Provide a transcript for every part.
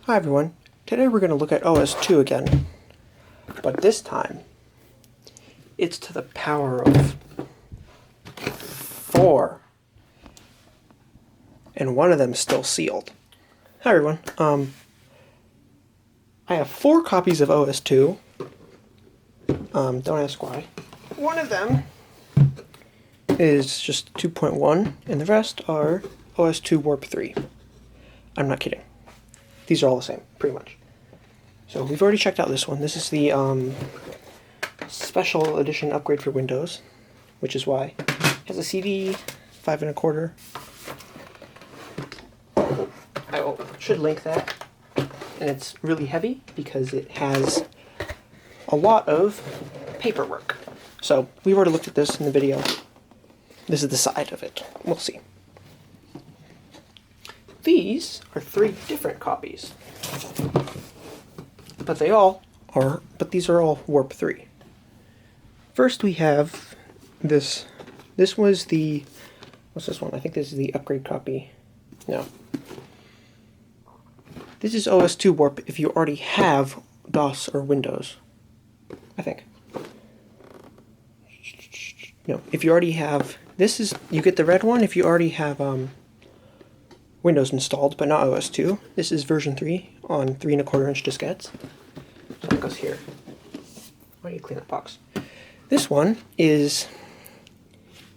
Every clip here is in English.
Hi everyone, today we're going to look at OS2 again, but this time it's to the power of 4, and one of them is still sealed. Hi everyone, I have 4 copies of OS2, don't ask why. One of them is just 2.1, and the rest are OS2 Warp 3. I'm not kidding. These are all the same, pretty much. So we've already checked out this one. This is the special edition upgrade for Windows, which is why it has a CD, 5 1/4. I should link that. And it's really heavy because it has a lot of paperwork. So we've already looked at this in the video. This is the side of it. We'll see. These are 3 different copies, but these are all Warp 3. First we have this. This was the, what's this one? I think this is the upgrade copy. No. This is OS2 Warp if you already have DOS or Windows, I think. No, if you already have, this is, you get the red one if you already have Windows installed, but not OS2. This is version 3 on 3 1/4 inch diskettes. So it goes here. Why don't you clean that box? This one is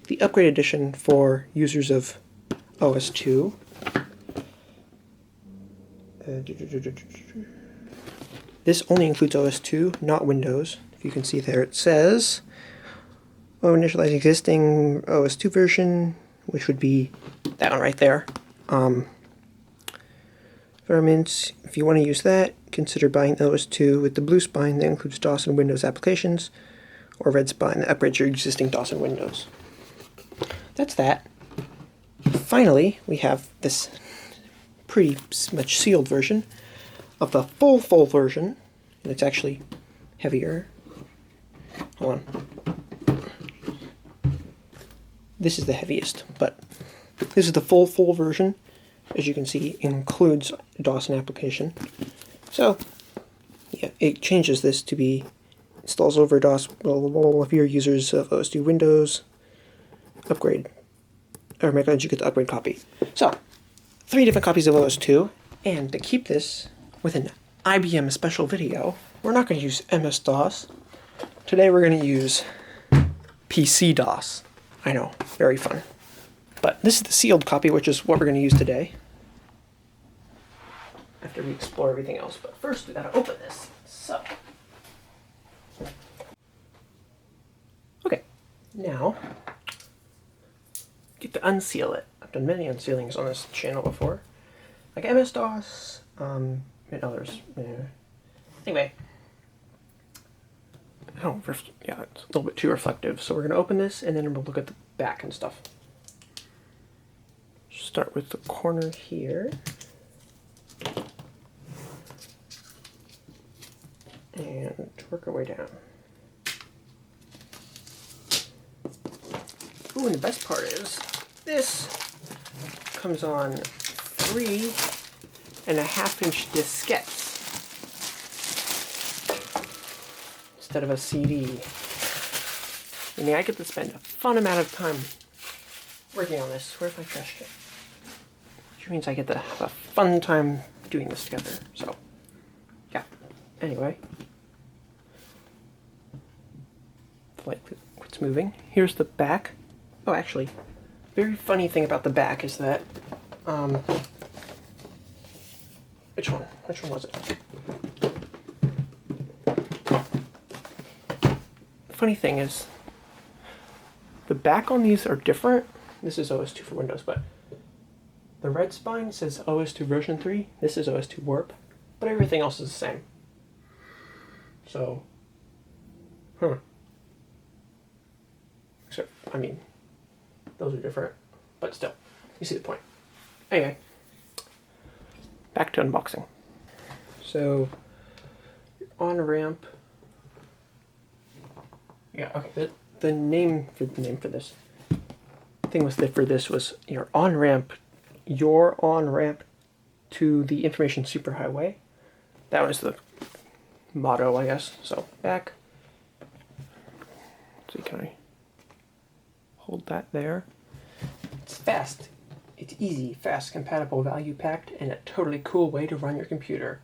the upgrade edition for users of OS2. This only includes OS2, not Windows. If you can see there, it says, initialize existing OS2 version, which would be that one right there. Environments, if you want to use that, consider buying OS2 with the blue spine that includes DOS and Windows applications, or red spine that upgrades your existing DOS and Windows. That's that. Finally, we have this pretty much sealed version of the full version, and it's actually heavier. Hold on. This is the heaviest, but this is the full version. As you can see, includes DOS and application. So, yeah, it changes this to be installs over DOS, blah, blah, blah, if you're users of OS2 Windows, upgrade, or make sure you get the upgrade copy. So, 3 different copies of OS2, and to keep this with an IBM special video, we're not going to use MS-DOS. Today we're going to use PC-DOS. I know, very fun. But this is the sealed copy, which is what we're going to use today, after we explore everything else. But first, we got to open this. So, okay, now get to unseal it. I've done many unsealings on this channel before, like MS-DOS, and others. Anyway, oh, yeah, it's a little bit too reflective. So we're going to open this, and then we'll look at the back and stuff. Start with the corner here. And work our way down. Ooh, and the best part is, this comes on 3 1/2 inch diskettes instead of a CD. Meaning I get to spend a fun amount of time working on this. Where's my trash can? Which means I get to have a fun time doing this together. So, yeah. Anyway. Like, what's moving? Here's the back. Oh, actually, very funny thing about the back is that, which one? Which one was it? The funny thing is, the back on these are different. This is OS2 for Windows, but the red spine says OS2 version 3. This is OS2 Warp, but everything else is the same. So, except, I mean, those are different, but still, you see the point. Anyway, back to unboxing. So, on-ramp. Yeah, okay. The name for this thing was for this was your on-ramp to the information superhighway. That was the motto, I guess. So back. So can I hold that there? It's fast. It's easy, fast, compatible, value-packed, and a totally cool way to run your computer.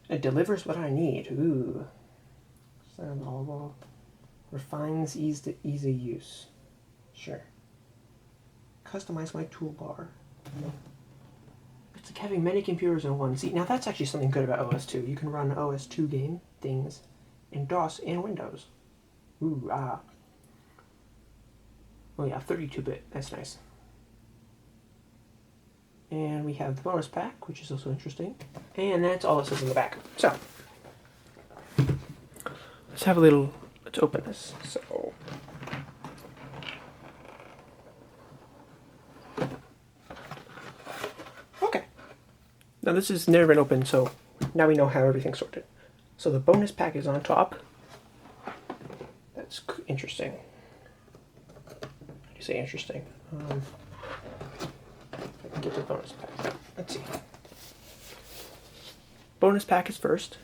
It delivers what I need. Ooh. So, refines ease of use. Sure. Customize my toolbar. It's like having many computers in one. See, now that's actually something good about OS2. You can run OS2 game things in DOS and Windows. Ooh, ah. Oh yeah, 32-bit. That's nice. And we have the bonus pack, which is also interesting. And that's all it says in the back. So, let's have a little, let's open this. So, okay. Now this has never been opened, so now we know how everything's sorted. So the bonus pack is on top. That's interesting. How do you say interesting? Get the bonus pack. Let's see. Bonus pack is first.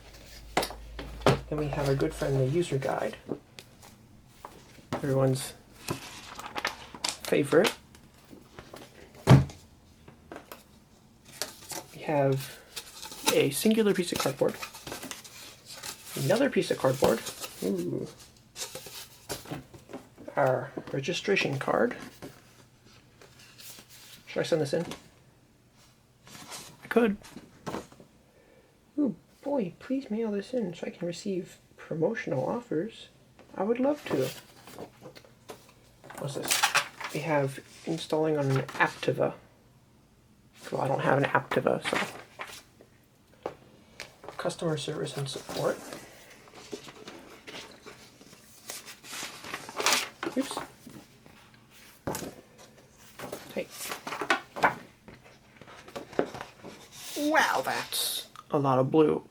Then we have our good friend, the user guide. Everyone's favorite. We have a singular piece of cardboard. Another piece of cardboard. Ooh. Our registration card. Should I send this in? I could. Ooh, boy, please mail this in so I can receive promotional offers. I would love to. What's this? We have installing on an Aptiva. Well, I don't have an Aptiva, so. Customer service and support. Oops. Hey. Wow, that's a lot of blue.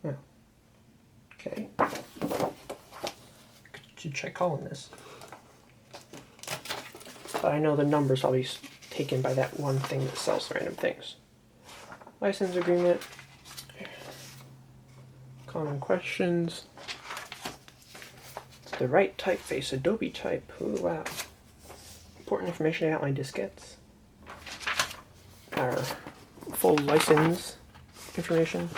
Yeah. Okay. Should try calling this. But I know the number's always taken by that one thing that sells random things. License agreement. Common questions. The right typeface, Adobe type. Ooh, wow. Important information about my diskettes. Our full license information.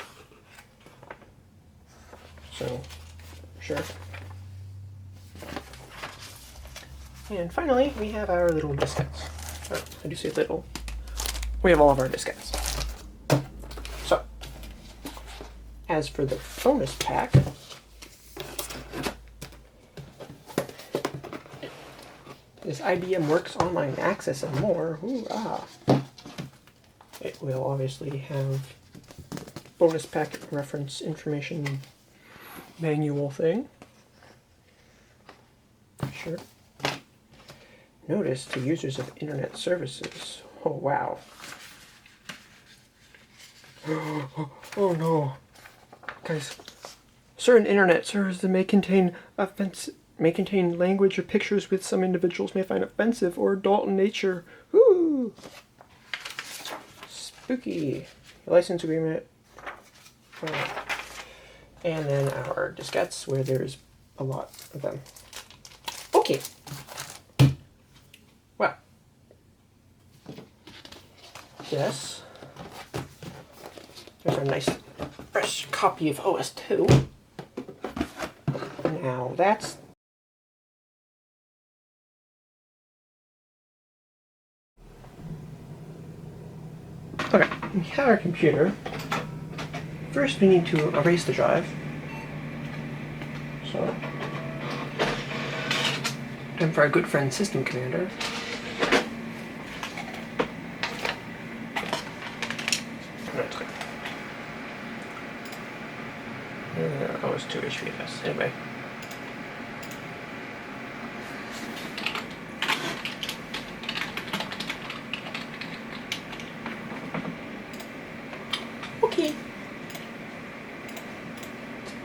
So, sure. And finally, we have our little diskettes. Oh, I do say little. We have all of our diskettes. So, as for the bonus pack, this IBM Works Online Access and more. Ooh, ah. It will obviously have bonus pack reference information manual thing. Sure. Notice to users of internet services. Oh, wow. Oh no. Guys, certain internet services may contain language or pictures which some individuals may find offensive or adult in nature. Woo! Spooky. License agreement. And then our diskettes, where there's a lot of them. Okay. Well. Yes. There's a nice fresh copy of OS2. Now that's okay. We have our computer. First, we need to erase the drive. So, time for our good friend System Commander. No, it's good. OS2 HVFS. Anyway. Okay.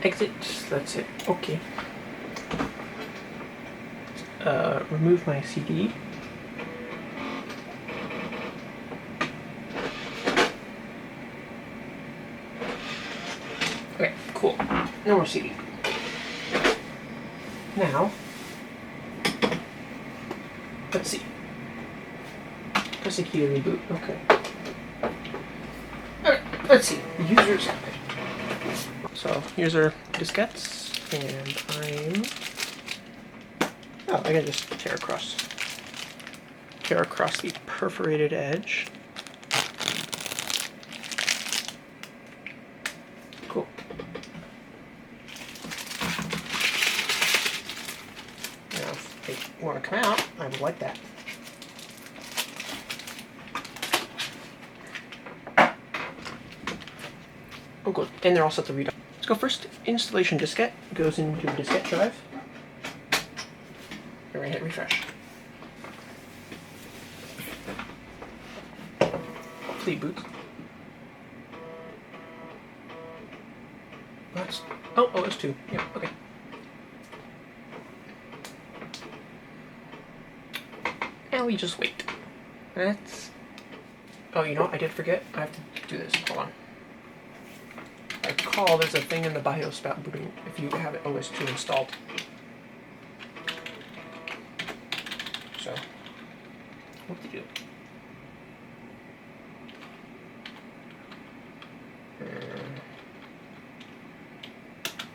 Exit. That's it. Okay. Remove my CD. Okay, cool. No more CD. Now, let's see. Press the key to reboot. Okay. Alright, let's see. Users. So, here's our diskettes, and I can just tear across the perforated edge. Cool. Now, if they want to come out, I would like that. Oh, good. And they're all set to read. Let's go first. Installation diskette goes into the diskette drive. We're going to hit refresh. Hopefully it boots. Oh, it's 2. Yeah, okay. And we just wait. Oh, you know what? I did forget. I have to do this. Hold on. I recall there's a thing in the BIOS about booting if you have OS2 installed. So, what to do?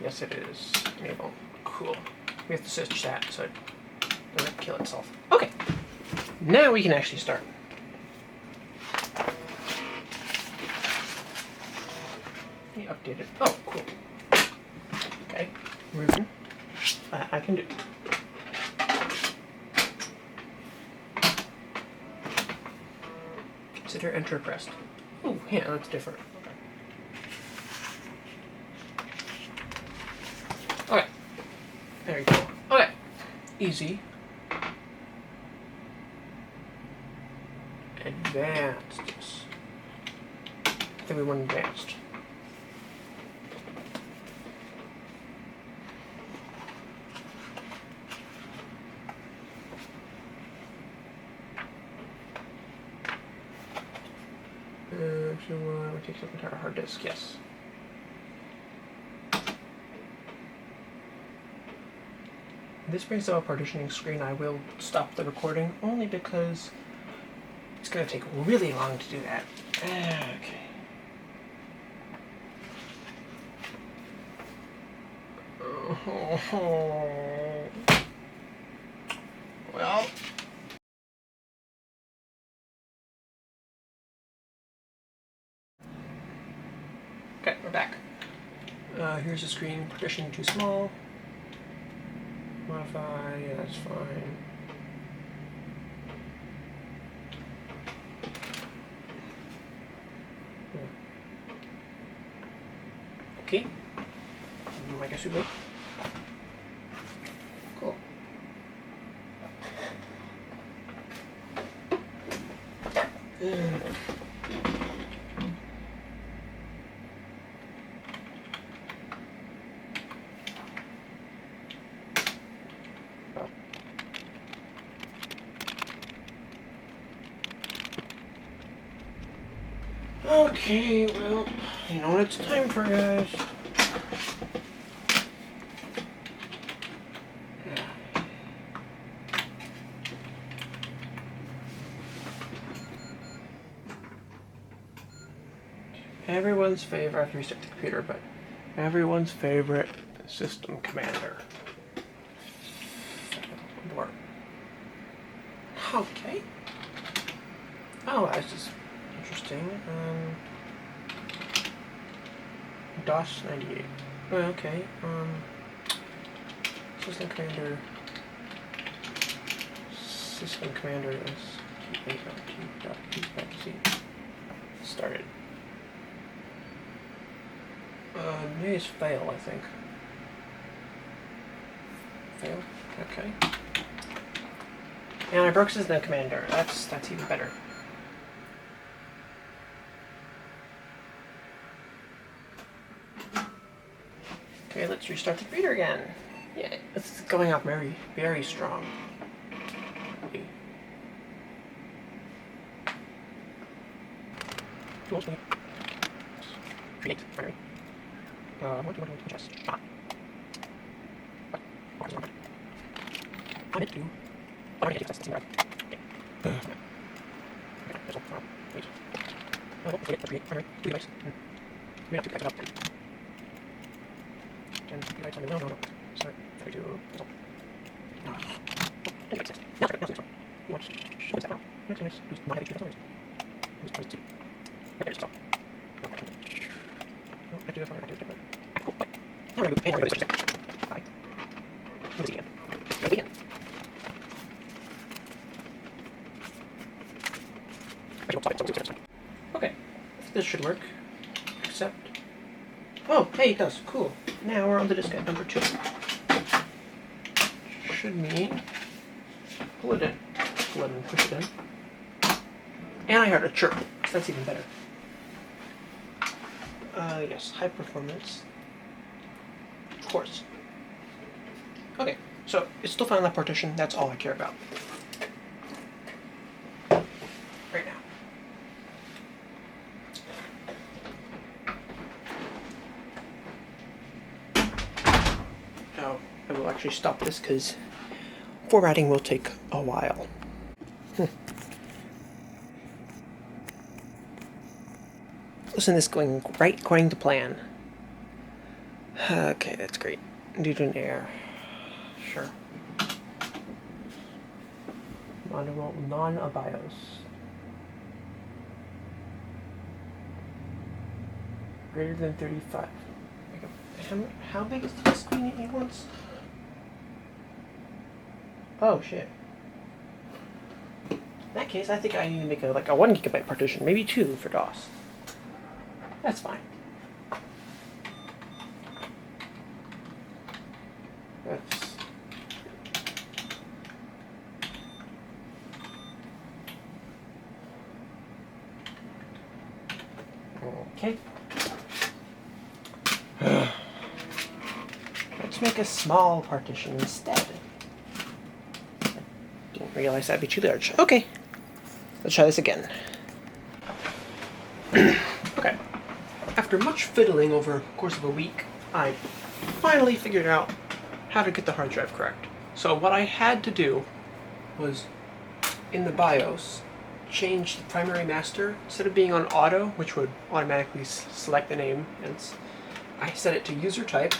Yes, it is. Enable. Cool. We have to switch that so it doesn't kill itself. Okay. Now we can actually start. We updated. Oh, cool. Okay. Rooting. I can do. Consider enter pressed. Oh, yeah, that's different. Okay. There you go. Okay. Easy. Advanced. I think we went advanced. It takes up entire hard disk, yes. This brings up a partitioning screen. I will stop the recording only because it's going to take really long to do that. Okay. Well. Okay, we're back. Here's the screen. Partition too small. Modify, yeah, that's fine. Okay. I guess we wait. Cool. Okay, well, you know what it's time for, guys. Everyone's favorite, I have to restart the computer, but everyone's favorite system commander. Okay. Oh, that's just interesting. DOS 98. Oh, okay. System commander. System commander is started. Maybe it's fail, I think. Fail? Okay. And I broke System Commander. That's even better. Okay, let's restart the computer again. Yeah, it's going off very, very strong. Create primary. What do you want to adjust? I meant to. Oh, I can't do this. Right. Okay. There's one. Wait. Oh, let's create. Alright, 2 devices. We have 2 guys up. And 2 lights on the no. Sorry. 32. That's all. No. Oh, anyway, 6. Now, sorry. You want to show that now? Nice. Who's not having 2? That's always. Who's 2? Right there, so. No, I do this one. I do this different. Cool. Bye. Now we're going to go this first. Bye. Let's see again. Go again. Okay, this should work, except, oh, hey, it does, cool. Now we're on to diskette number 2. Should mean, pull it in, push it in, and I heard a chirp, so that's even better. Yes, high performance, of course. Okay, so it's still found that partition, that's all I care about. Right now. Now, I will actually stop this because formatting will take a while. Listen, this is going right according to plan. Okay, that's great. Do an air. Sure. Manual non-BIOS. Greater than 35. How big is the screen it wants? Oh shit. In that case, I think I need to make a 1 GB partition, maybe 2 for DOS. That's fine. That's okay. Let's make a small partition instead. Didn't realize that'd be too large. Okay. Let's try this again. Okay. After much fiddling over the course of a week, I finally figured out how to get the hard drive correct. So what I had to do was, in the BIOS, change the primary master. Instead of being on auto, which would automatically select the name, I set it to user type,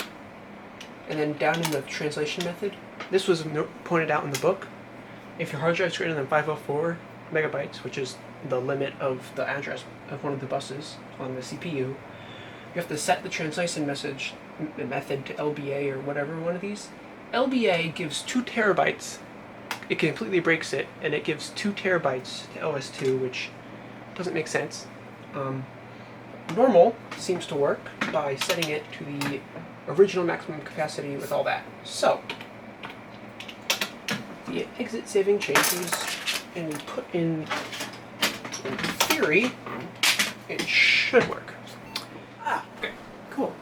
and then down in the translation method, this was pointed out in the book. If your hard drive is greater than 504 megabytes, which is the limit of the address of one of the buses on the CPU, you have to set the translation method to LBA or whatever one of these. LBA gives 2 terabytes. It completely breaks it, and it gives 2 terabytes to OS2, which doesn't make sense. Normal seems to work by setting it to the original maximum capacity with all that. So, the exit saving changes, and we put in theory, it should work. Okay, cool.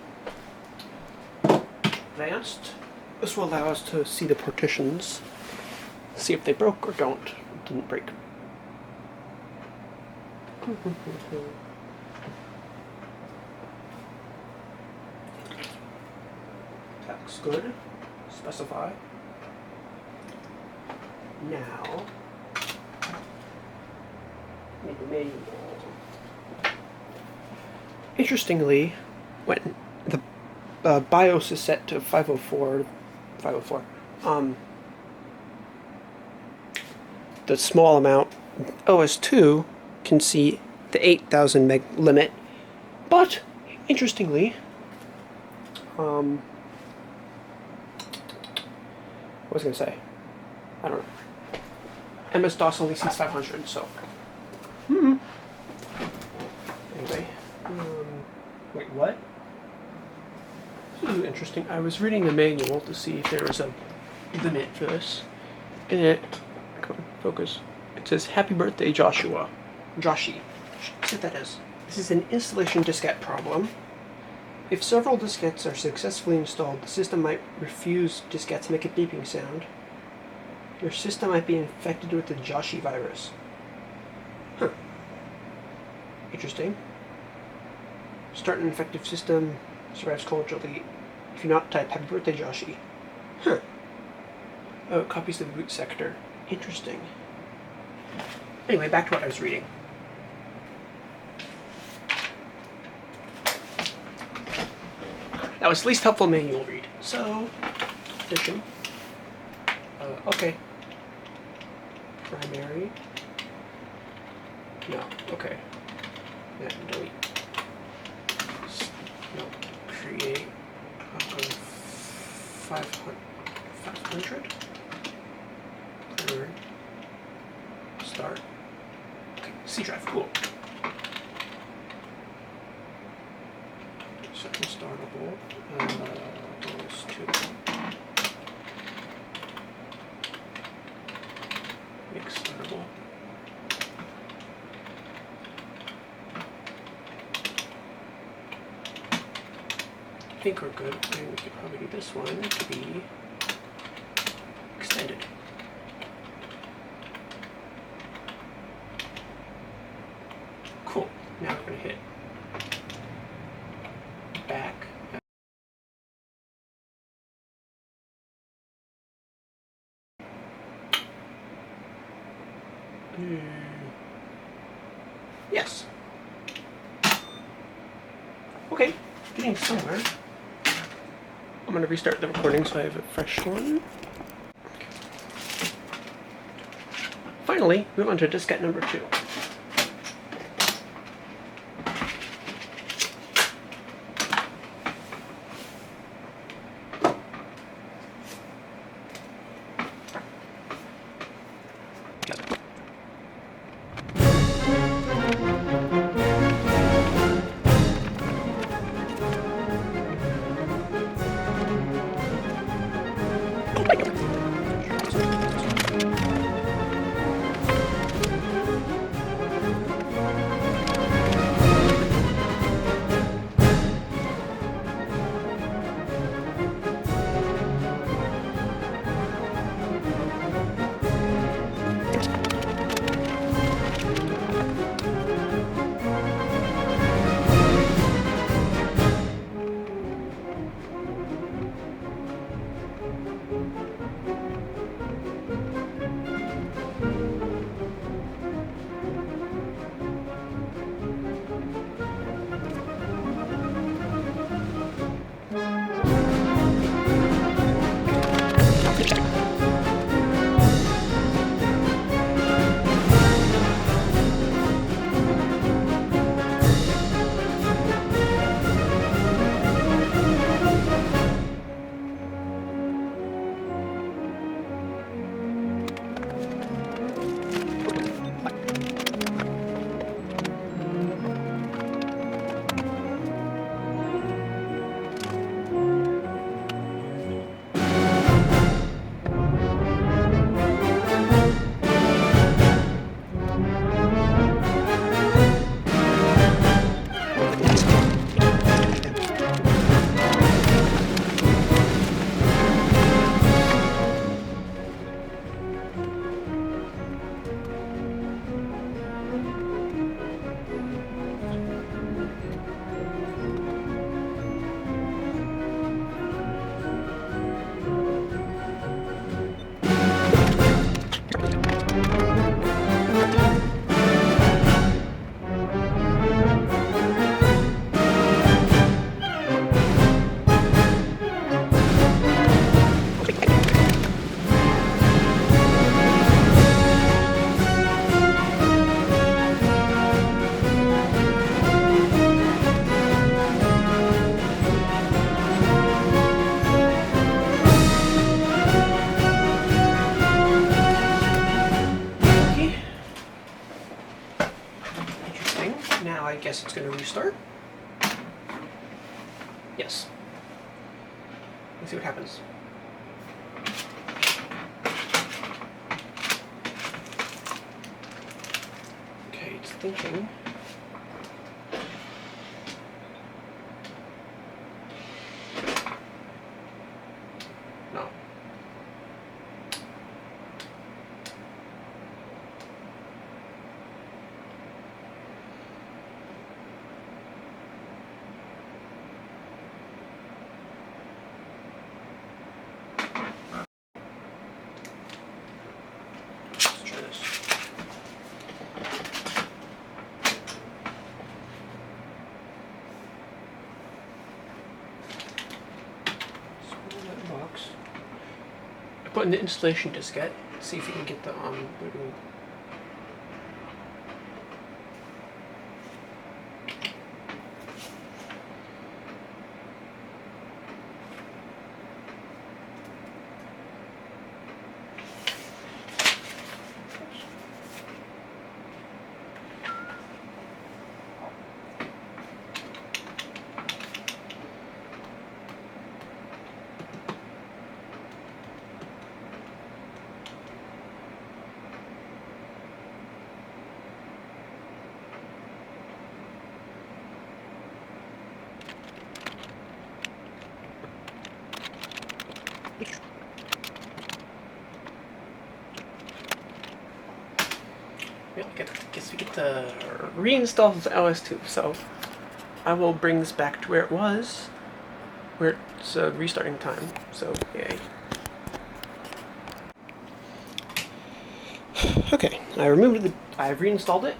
Advanced. This will allow us to see the partitions, see if they broke or didn't break. That looks good. Specify. Now, need the manual. Interestingly, when the BIOS is set to 504, the small amount, OS2 can see the 8,000 meg limit, but interestingly, what was I going to say? I don't know. MS-DOS only sees 500, so. Anyway. Wait, what? This is interesting. I was reading the manual to see if there was a limit for this. And it, come on, focus. It says, "Happy birthday, Joshua." Joshi. See what that is. This is an installation diskette problem. If several diskettes are successfully installed, the system might refuse diskettes to make a beeping sound. Your system might be infected with the Joshi virus. Huh. Interesting. Start an infected system. Survives cordially. If you not type happy birthday, Joshi. Huh. Oh, it copies the root sector. Interesting. Anyway, back to what I was reading. That was the least helpful manual read. So, addition. Okay. Primary. No, okay. Yeah, delete. No, create. 500. Primary. Start. Okay, C drive, cool. Second startable. Those two. Make startable. I think we're good. And we could probably do this one to be extended. Cool. Now we're going to hit back. Yes. Okay, getting somewhere. I'm going to restart the recording so I have a fresh one. Okay. Finally, move on to diskette number 2. I guess it's going to restart. Yes. Let's see what happens. Okay, it's thinking. No. put in the installation diskette. See if you can get the booting. Yeah, I guess we get to reinstall the OS2. So I will bring this back to where it was, where it's restarting time. So yay. Okay, I've reinstalled it.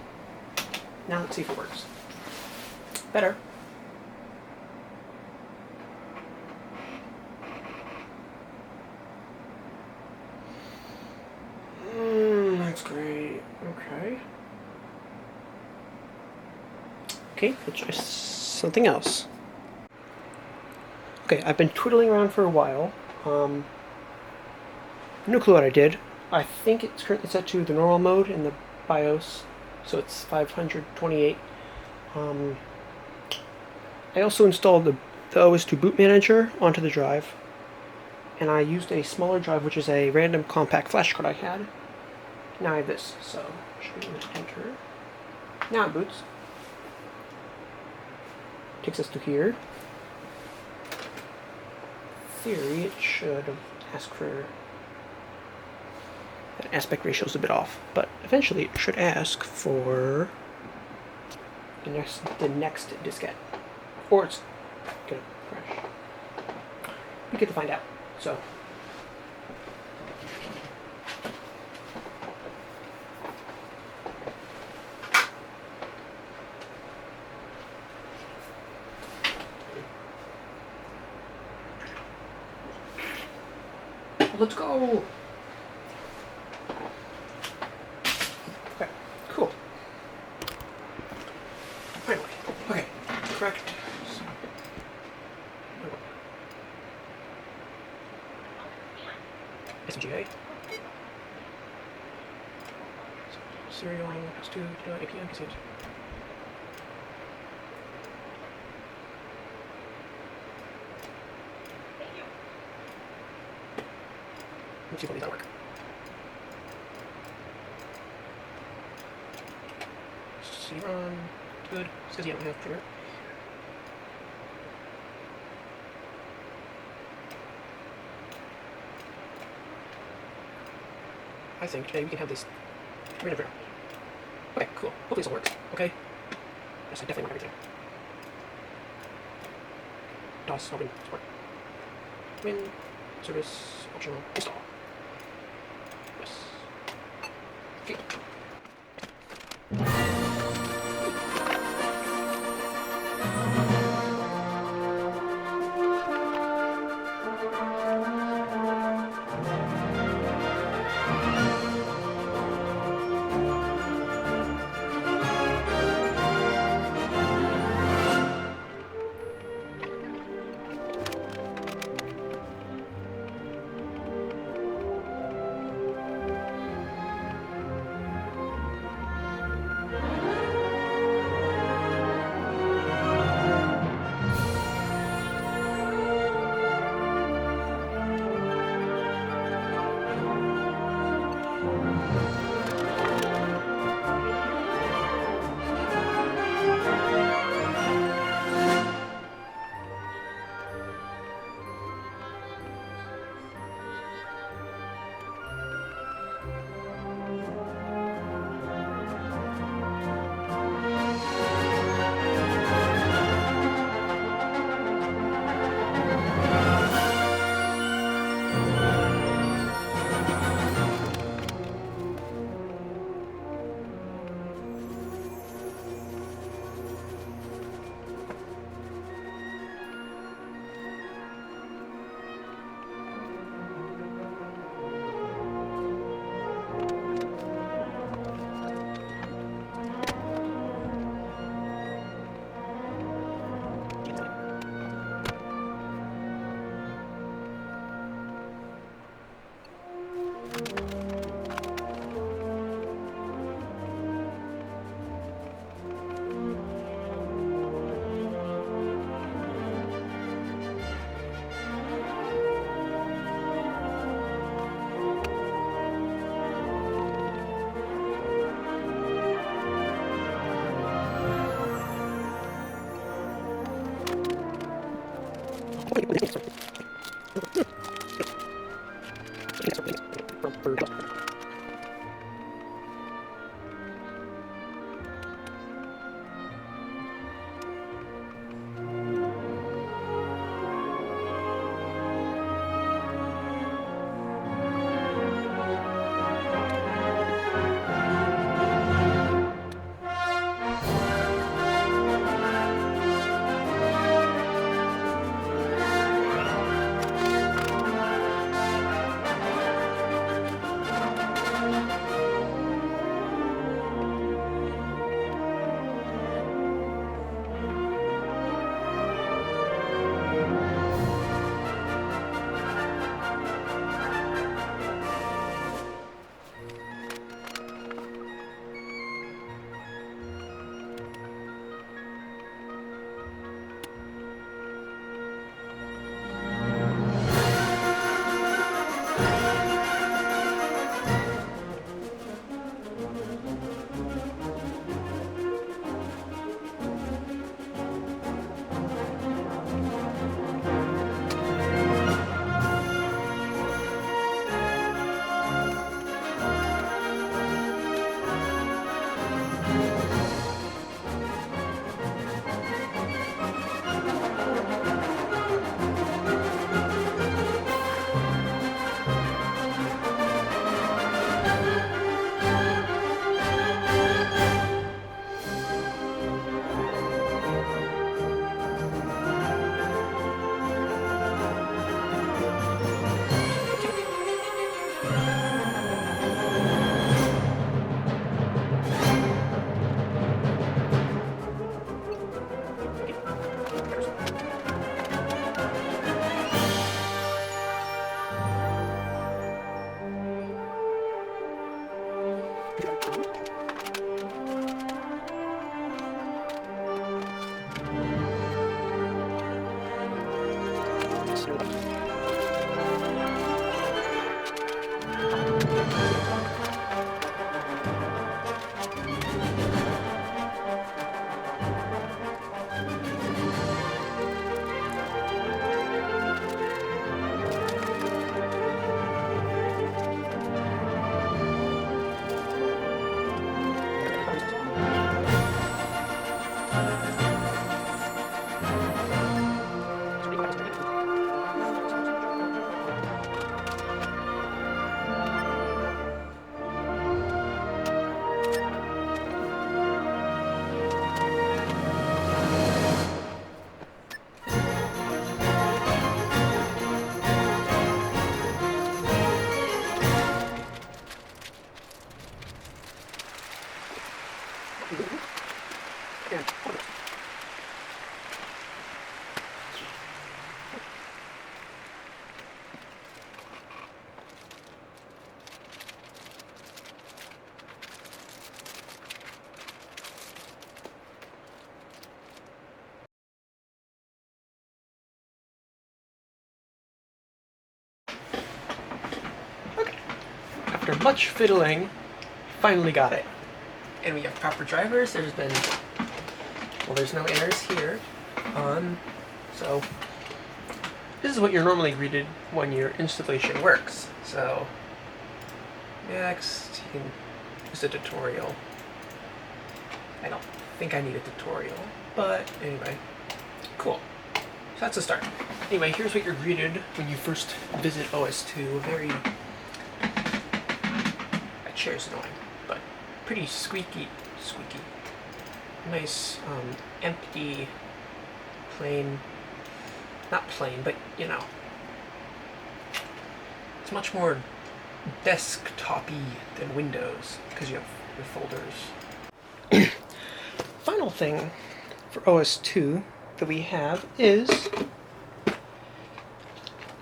Now let's see if it works. Better. That's great. Okay. Okay, let's try something else. Okay, I've been twiddling around for a while. No clue what I did. I think it's currently set to the normal mode in the BIOS, so it's 528. I also installed the OS2 boot manager onto the drive, and I used a smaller drive, which is a random compact flash card I had. Now I have this, so I'm just going to enter. Now it boots. Takes us to here. In theory, it should ask for... That aspect ratio is a bit off, but eventually it should ask for the next diskette. Or it's gonna crash. We get to find out. So let's go. Okay, cool. Finally. Okay, correct. SMGA. Serial S2 API. Can see it. Let's see if that'll work. See run. Good. Says yeah, we have trigger. I think today we can have this random trigger. Okay, cool. Hopefully this will work. Okay. Yes, I definitely want everything. DOS open support. Win service optional install. Yes. Okay. after much fiddling, finally got it. And we have proper drivers. There's been, well, there's no errors here. So this is what you're normally greeted when your installation works. So next, you can use a tutorial. I don't think I need a tutorial, but anyway, cool. So that's a start. Anyway, here's what you're greeted when you first visit OS2. That chair's annoying, but pretty squeaky. Nice, empty, plain, not plain, but you know, it's much more desktop-y than Windows because you have your folders. Final thing for OS2 that we have is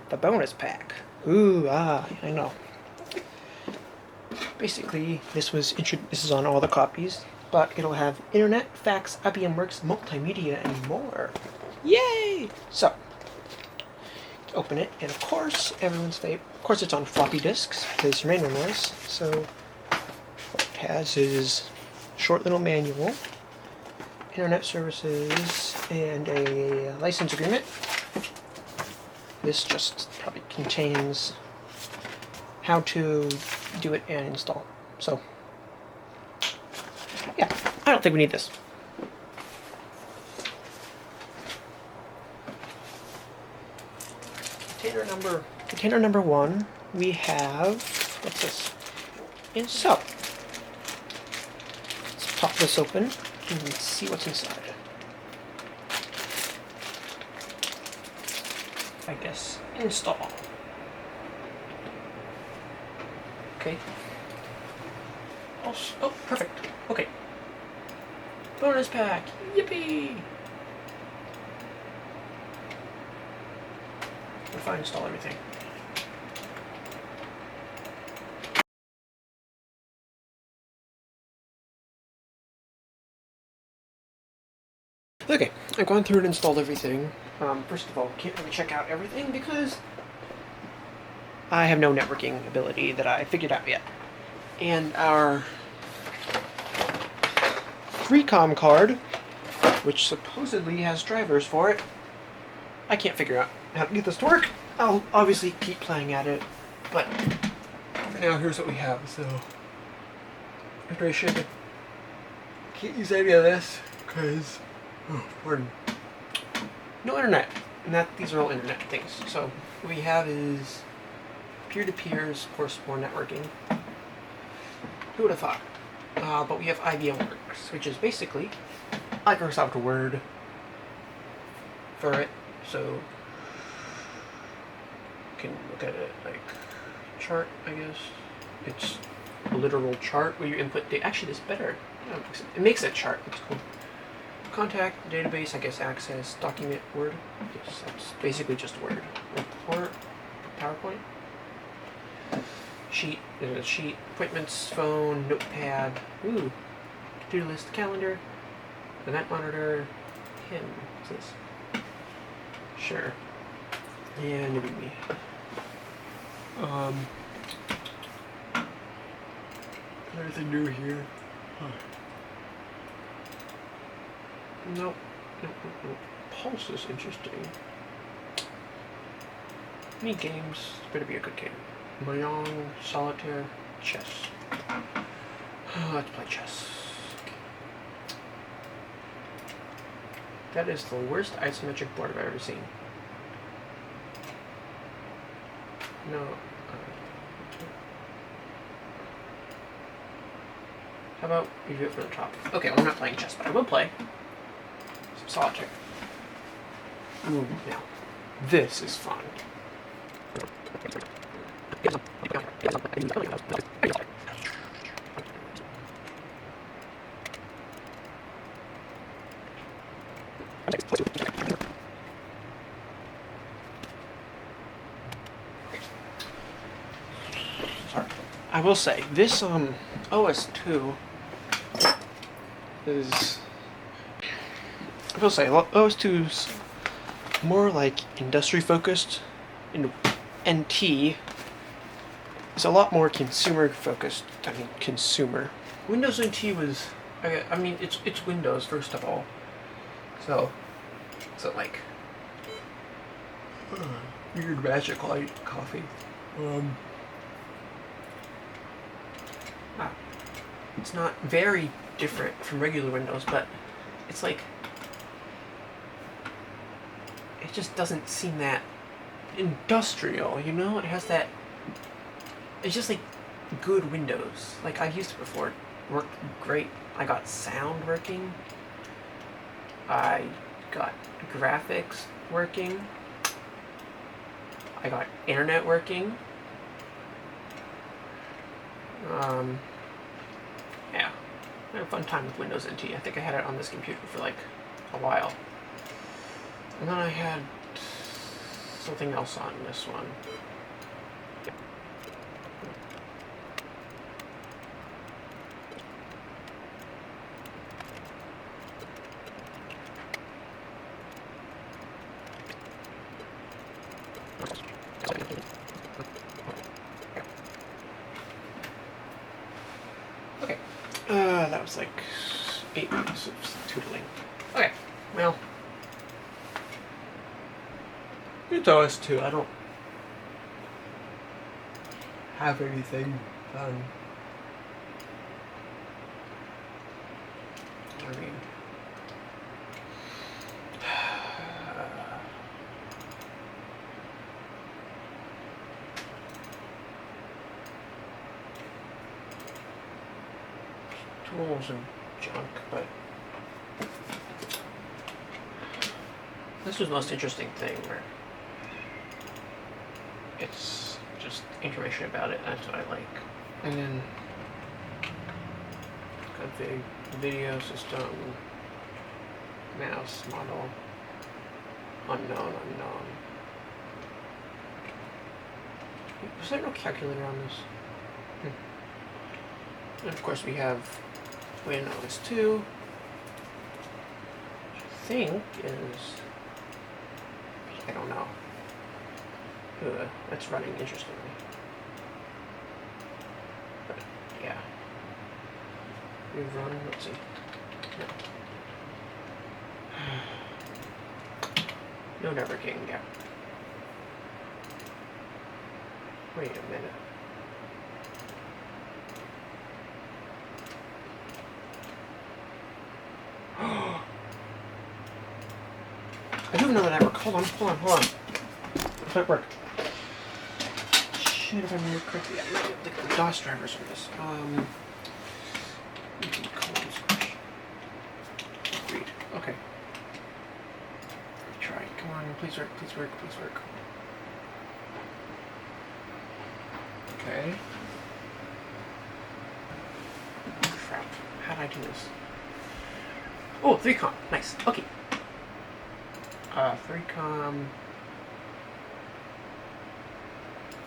the bonus pack. I know. Basically, this is on all the copies, but it'll have internet, fax, IBM Works, multimedia, and more. Yay! So, open it, and of course, everyone's favorite. Of course, it's on floppy disks because your main one was. So, what it has is a short little manual, internet services, and a license agreement. This just probably contains how to do it and install. So, yeah, I don't think we need this. Container number 1, we have, what's this? And so, let's pop this open and see what's inside. I guess install. Okay. Oh, perfect. Okay. Bonus pack. Yippee! If I install everything. Okay, I've gone through and installed everything. First of all, can't really check out everything because I have no networking ability that I figured out yet. And our 3Com card, which supposedly has drivers for it, I can't figure out how to get this to work. I'll obviously keep playing at it, but for now, here's what we have. So, after I ship it, can't use any of this because, pardon, no internet. And these are all internet things. So, what we have is peer-to-peers, of course, more networking. Who would have thought? But we have IBM Works, which is basically Microsoft Word for it. So you can look at it like chart, I guess. It's a literal chart where you input data. Actually, it's better. It makes a chart. It's cool. Contact, database, I guess, access, document, Word. Yes, that's basically just Word. Report, PowerPoint. Sheet, appointments, phone, notepad, to-do list, calendar, event monitor, him, what's this? Sure. And maybe me. Anything new here? Nope. Pulse is interesting. Any games? Better be a good game. Mahjong, solitaire, chess. Let's play chess. That is the worst isometric board I've ever seen. No. How about we do it from the top? Okay, well, I'm not playing chess, but I will play some solitaire. Now, this is fun. I will say, this OS2 is... I will say, OS2's more like industry focused. In NT, is a lot more consumer focused. I mean, consumer. Windows NT was, I mean, it's Windows first of all. So like weird magic light coffee. It's not very different from regular Windows, but it's like it just doesn't seem that industrial, you know? It has that. It's just like good Windows. Like I've used it before. It worked great. I got sound working. I got graphics working. I got internet working. Yeah. I had a fun time with Windows NT. I think I had it on this computer for like a while. And then I had something else on this one. Okay. That was like 8 minutes of tootling. Okay, well. It's OS2. I don't have anything. I mean, tools and junk, but this was the most interesting thing where it's just information about it. That's what I like. And then config video system, mouse model, unknown. Was there no calculator on this? And of course we have Windows 2, which I think is, I don't know. That's running interestingly. But yeah. We've run, let's see. No networking, yeah. Wait a minute. I do have another network. Hold on. It might work. Shit, if I remember correctly. Yeah, I might have the DOS drivers on this. Read. Okay. Try. Come on, please work. Okay. Crap. How did I do this? Oh, 3Com. Nice. Okay. 3Com.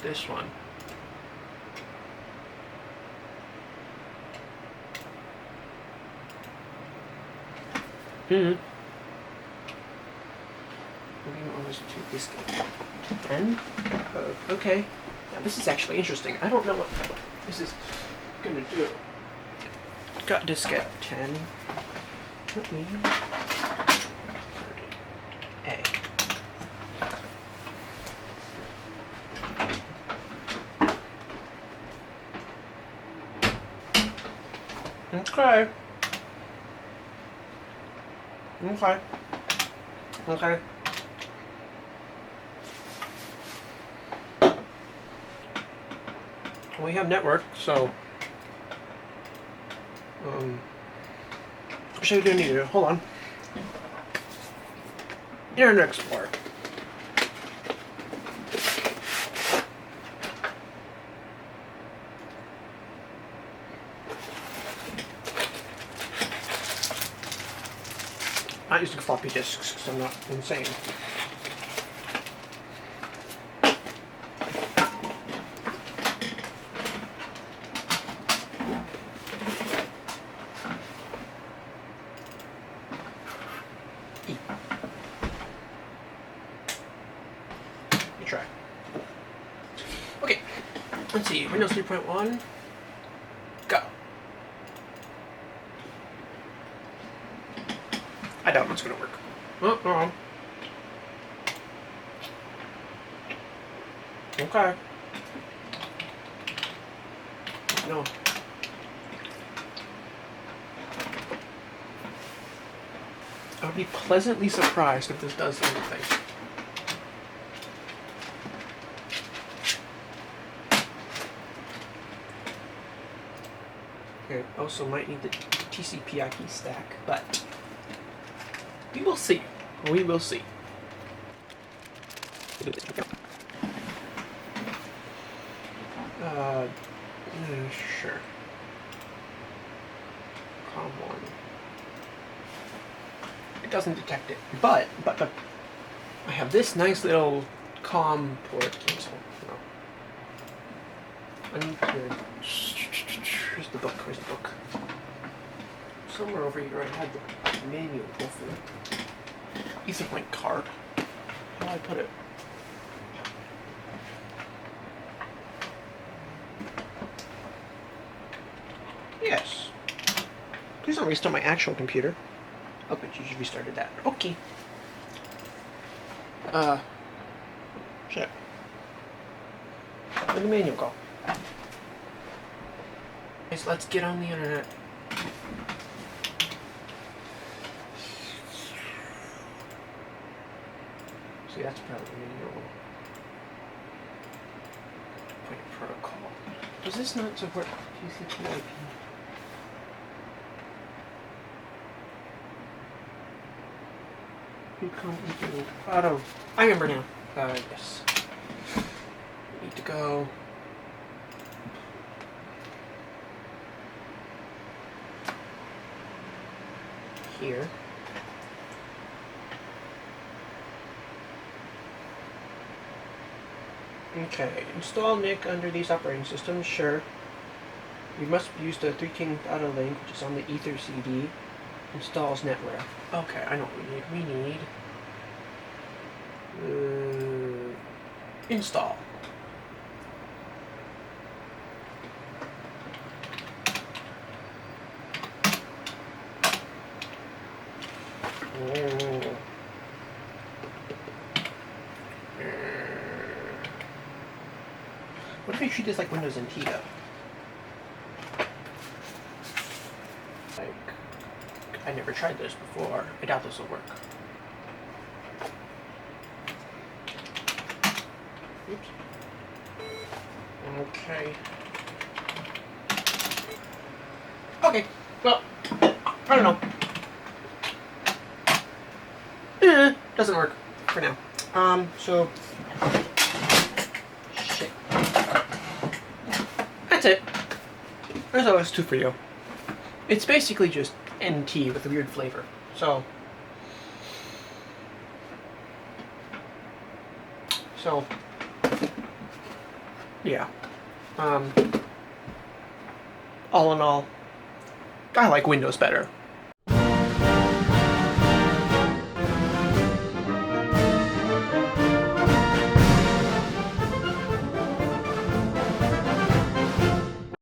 This one. And okay. Now this is actually interesting. I don't know what this is gonna do. Got diskette 10. Let me. A. Okay. We have network, so actually we do need to hold on. Internet Explorer. Not using floppy disks because I'm not insane. Let's see, Windows 3.1, go. I doubt it's gonna work. Oh, no. Okay. No. I would be pleasantly surprised if this does anything. Okay, also might need the TCP/IP stack, but we will see. We will see. Sure. COM1. It doesn't detect it, but I have this nice little COM port. So, no. I need to. Where's the book? Where's the book? Somewhere over here I had the manual, hopefully. Etherpoint card. How do I put it? Yes. Please don't restart my actual computer. Oh, but you just restarted that. Okay. Shit. Where'd the manual go? Guys, let's get on the internet. See, that's probably the manual. Point protocol. Does this not support TCP/IP? Auto. I remember now. Yes. Need to go. Here. Okay. Install NIC under these operating systems. Sure. You must use the 3-king auto link, which is on the Ether CD. Installs NetWare. Okay, I know what we need. We need install. What if we treat this like Windows NT though? Like, I never tried this before. I doubt this will work. Oops. Okay. Okay. Well, I don't know. Doesn't work for now. So shit. That's it. There's OS2 for you. It's basically just NT with a weird flavor. So yeah. All in all, I like Windows better.